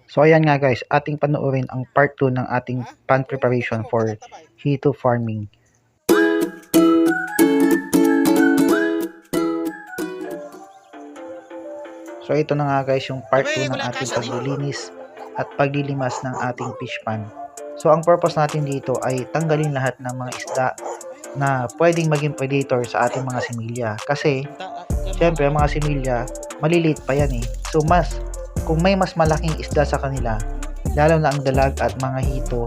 So ayan nga guys, ating panoorin ang part 2 ng ating pan preparation for hito farming. So ito na nga guys yung part 2 ng ating paglilinis at paglilimas ng ating fish pan. So ang purpose natin dito ay tanggalin lahat ng mga isda na pwedeng maging predator sa ating mga similya. Kasi syempre mga similya maliliit pa yan eh. So kung may mas malaking isda sa kanila, lalo na ang dalag at mga hito,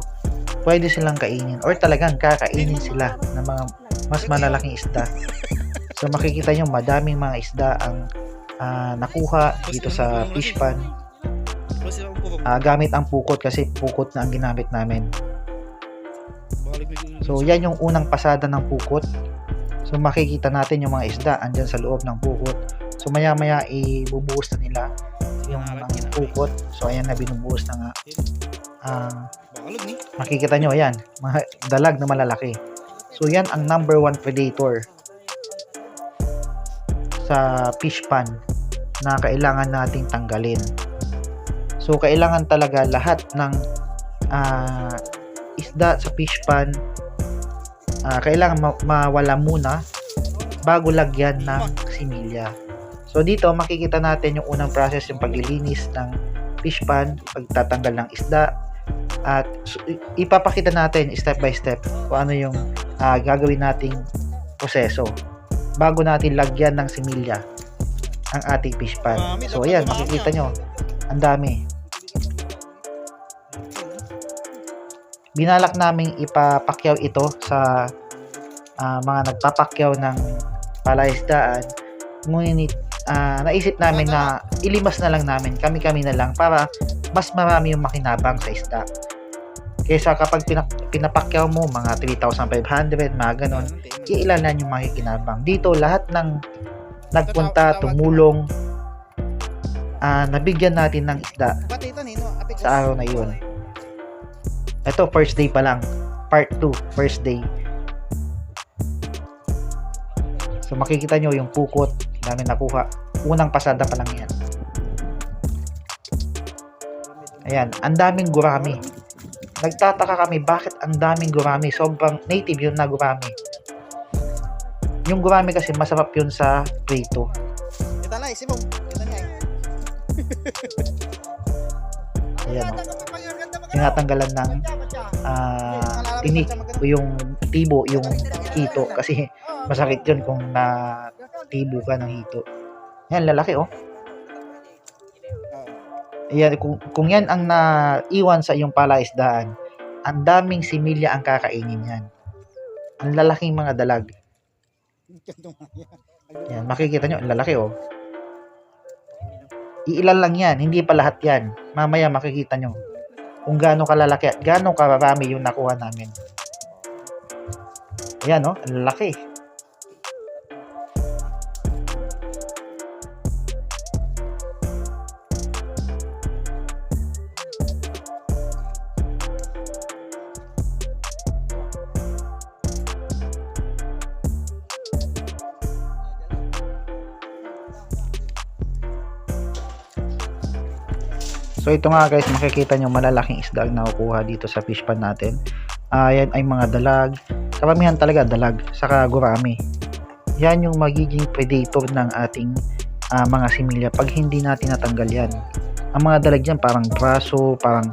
pwede silang kainin or talagang kakainin sila ng mga mas malalaking isda. So makikita nyo madaming mga isda ang nakuha dito sa fish pan gamit ang pukot, kasi pukot na ang ginamit namin. So yan yung unang pasada ng pukot. So makikita natin yung mga isda andyan sa loob ng pukot. So maya maya ibubuhos na nila yung pukot. So ayan na, binubuhos na nga. Makikita nyo ayan, mga dalag na malalaki. So yan ang number 1 predator sa fish pan na kailangan nating tanggalin. So kailangan talaga lahat ng isda sa fish pan kailangan mawala muna bago lagyan ng similya. So dito makikita natin yung unang process, yung paglilinis ng fish pan, pagtatanggal ng isda, at ipapakita natin step by step kung ano yung gagawin nating proseso bago natin lagyan ng similya ang ating fish pan. So ayan, makikita nyo ang dami. Binalak naming ipapakyaw ito sa mga nagpapakyaw ng palaisdaan, ngunit naisip namin na ilimas na lang namin, kami-kami na lang, para mas marami yung makinabang sa isda. Kaysa kapag pinapakyaw mo mga 3,500, mga ganon, iilan yung makikinabang. Dito lahat ng nagpunta, tumulong, nabigyan natin ng isda sa araw na yun. Ito first day pa lang, part 2, first day. So makikita nyo yung pukot namin nakuha, unang pasada pa lang yan. Ayan, ang daming gurami. Nagtataka kami bakit ang daming gurami. Sobrang native yun na gurami. Yung gurami kasi masarap yun sa prito. Ayan o, tinatanggalan ng tinik o yung tibo, yung hito, kasi masakit yun kung tibo ka ng hito. Yan, lalaki oh. Ayan, kung yan ang naiwan sa iyong palaisdaan, ang daming similya ang kakainin yan. Ang lalaking mga dalag. Yan, makikita nyo, ang lalaki oh. Iilan lang yan, hindi pa lahat yan. Mamaya makikita nyo kung gaano kalalaki at gaano karami yung nakuha namin. Ayan oh, ang lalaki. So ito nga guys, makikita nyo malalaking isda ang nakukuha dito sa fish pan natin. Yan ay mga dalag, karamihan talaga dalag, saka gurami. Yan yung magiging predator ng ating mga similya pag hindi natin natanggal yan. Ang mga dalag yan parang braso, parang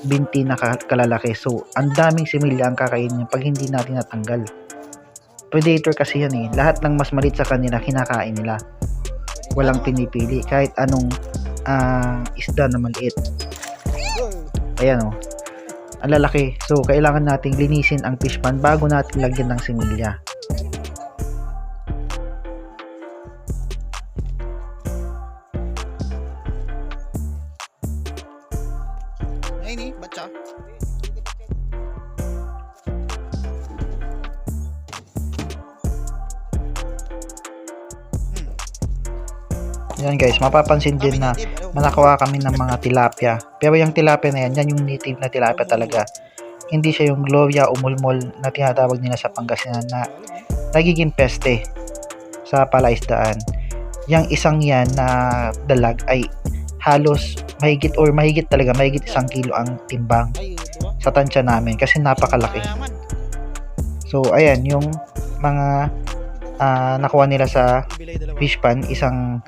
binti na kalalaki. So ang daming similya ang kakainin pag hindi natin natanggal. Predator kasi yan eh, lahat ng mas maliit sa kanila kinakain nila. Walang pinipili kahit anong isda na maliit. Ayan o, ang lalaki. So kailangan nating linisin ang fish pan bago natin lagyan ng similya. Ini baca. Yan guys, mapapansin din na nakakuha kami ng mga tilapia. Pero yung tilapia na yan, yan yung native na tilapia talaga. Hindi siya yung Gloria o mulmol na tinatawag nila sa Pangasinan na nagiging peste sa palaisdaan. Yang isang yan na dalag ay halos mahigit talaga, mahigit 1 kilo ang timbang Ay, diba? sa tansya namin kasi napakalaki. Mayaman. So ayan yung mga nakuha nila sa Ibilay dalawa. fish pan, isang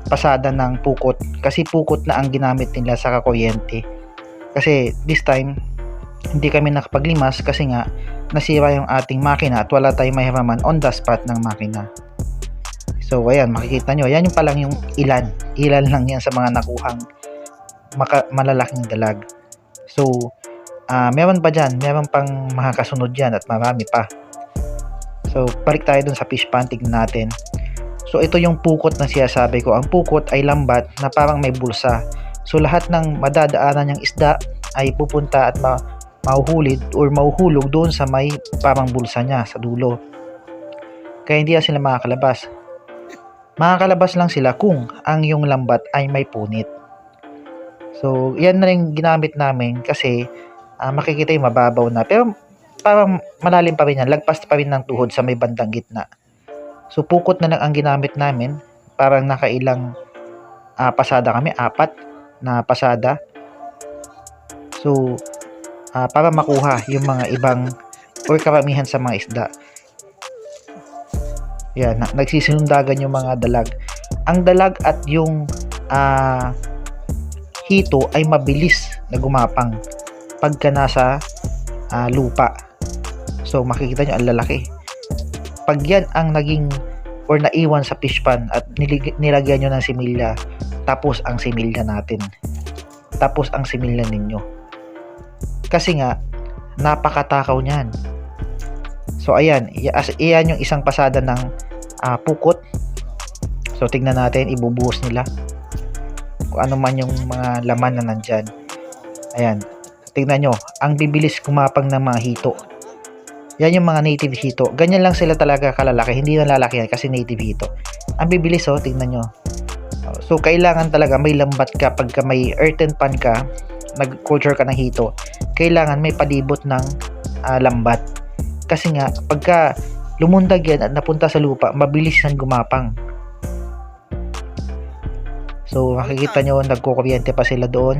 pasada ng pukot kasi pukot na ang ginamit nila sa kuryente. Kasi this time hindi kami nakapaglimas kasi nga nasira yung ating makina at wala tayong mahiraman on the spot ng makina. So ayan, makikita nyo, yan yung palang yung ilan lang yan sa mga nakuhang malalaking dalag. So meron pa dyan, meron pang mga kasunod dyan at marami pa. So balik tayo dun sa fish pan, tignan natin. So ito yung pukot na sinasabi ko. Ang pukot ay lambat na parang may bulsa. So lahat ng madadaanan ng isda ay pupunta at mahuhulid or mahuhulog doon sa may parang bulsa niya sa dulo. Kaya hindi sila makakalabas. Makakalabas lang sila kung ang yung lambat ay may punit. So yan na rin ginamit namin kasi makikita yung mababaw na. Pero parang malalim pa rin yan. Lagpas pa rin ng tuhod sa may bandang gitna. So pukot na lang ang ginamit namin. Parang nakailang pasada kami. 4 na pasada. So para makuha yung mga ibang or karamihan sa mga isda. Yan, nagsisinundagan yung mga dalag. Ang dalag at yung hito ay mabilis na gumapang pagka nasa lupa. So makikita nyo ang lalaki. Pag yan ang naging or naiwan sa fish pan at nilagyan nyo ng similya, tapos ang similya natin. Tapos ang similya ninyo. Kasi nga, napakatakaw niyan. So ayan, iyan yung isang pasada ng pukot. So tignan natin, ibubuhos nila kung ano man yung mga laman na nandyan. Ayan, tignan nyo, ang bibilis kumapang ng mga hito. Yan yung mga native hito. Ganyan lang sila talaga kalalaki, hindi na lalaki yan kasi native hito. Ang bibilis, tignan nyo. So kailangan talaga may lambat ka pagka may earthen pan ka, nag-culture ka ng hito, kailangan may palibot ng lambat. Kasi nga, pagka lumundag yan at napunta sa lupa, mabilis yan gumapang. So, makikita nyo, nagkukuryente pa sila doon.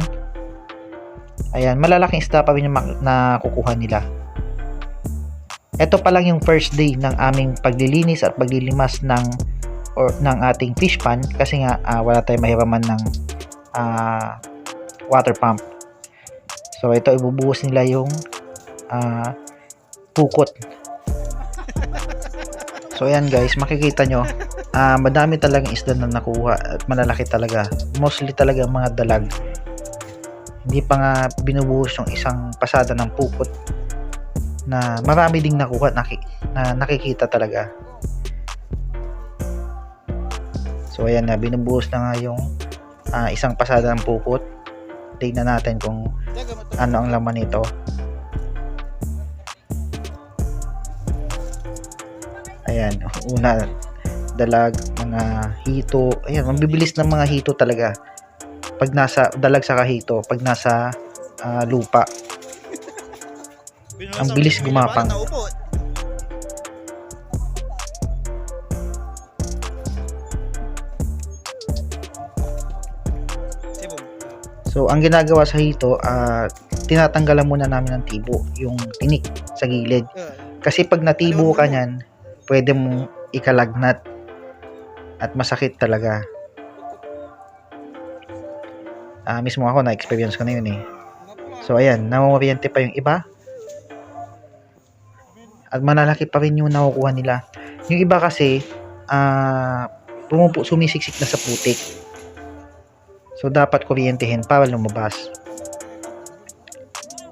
Ayan, malalaking isda pa rin yung nakukuha nila. Ito pa lang yung first day ng aming paglilinis at paglilimas ng ating fish pan kasi nga wala tayong mahiraman ng water pump. So, ito ibubuhos nila yung pukot. So ayan guys, makikita nyo madami talagang isda na nakuha at malalaki talaga. Mostly talaga mga dalag. Hindi pa nga binubuhos yung isang pasada ng pukot na marami ding nakuha na nakikita talaga. So ayan na, binubuhos na nga yung isang pasada ng pukot. Tignan natin kung ano ang laman nito. Ayan, una, dalag, mga hito. Ayan, mabibilis ng mga hito talaga. Pag nasa, dalag sa kahito, pag nasa lupa. Ang bilis gumapang. So, ang ginagawa sa hito, tinatanggalan muna namin ng tibo, yung tinik sa gilid. Kasi pag natibo ka niyan, pwede mong ikalagnat at masakit talaga. Mismo ako na-experience ko na yun eh. So ayan, namumuryente pa yung iba at malalaki pa rin yung nakukuha nila. Yung iba kasi sumisiksik na sa putik, so dapat kuryentehin para lumabas.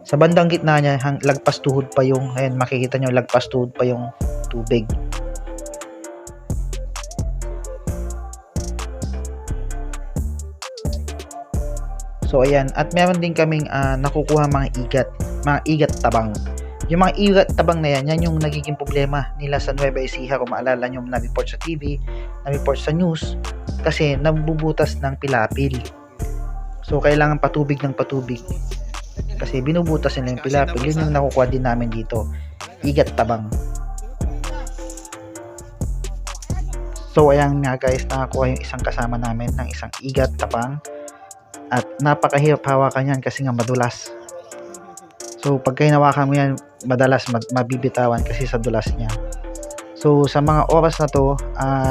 Sa bandang gitna niya, lagpas tuhod pa yung, ayan makikita nyo, lagpas tuhod pa yung tubig. So ayan, at meron din kaming nakukuha mga igat tabang. Yung mga igat tabang na yan yung nagiging problema nila sa Nueva Ecija. Kung maalala nyo, na-report sa TV, na-report sa news, kasi nabubutas ng pilapil. So kailangan patubig ng patubig kasi binubutas nila yung pilapil. Yun yung nakukuha din namin dito, igat tabang. So ayan nga guys, nakakuha yung isang kasama namin ng isang igat tabang. at napakahirap hawakan yan kasi nga madulas. So pag hinawakan mo yan, madalas mabibitawan kasi sa dulas niya. So sa mga oras na to,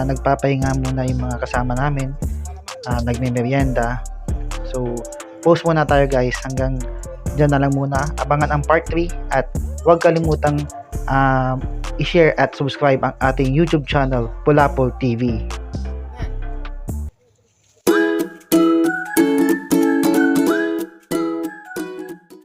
nagpapahinga muna yung mga kasama namin, nagme-merienda. So post muna tayo guys, hanggang dyan na lang muna. Abangan ang part 3 at huwag kalimutang i-share at subscribe ang ating YouTube channel, Pulapol TV.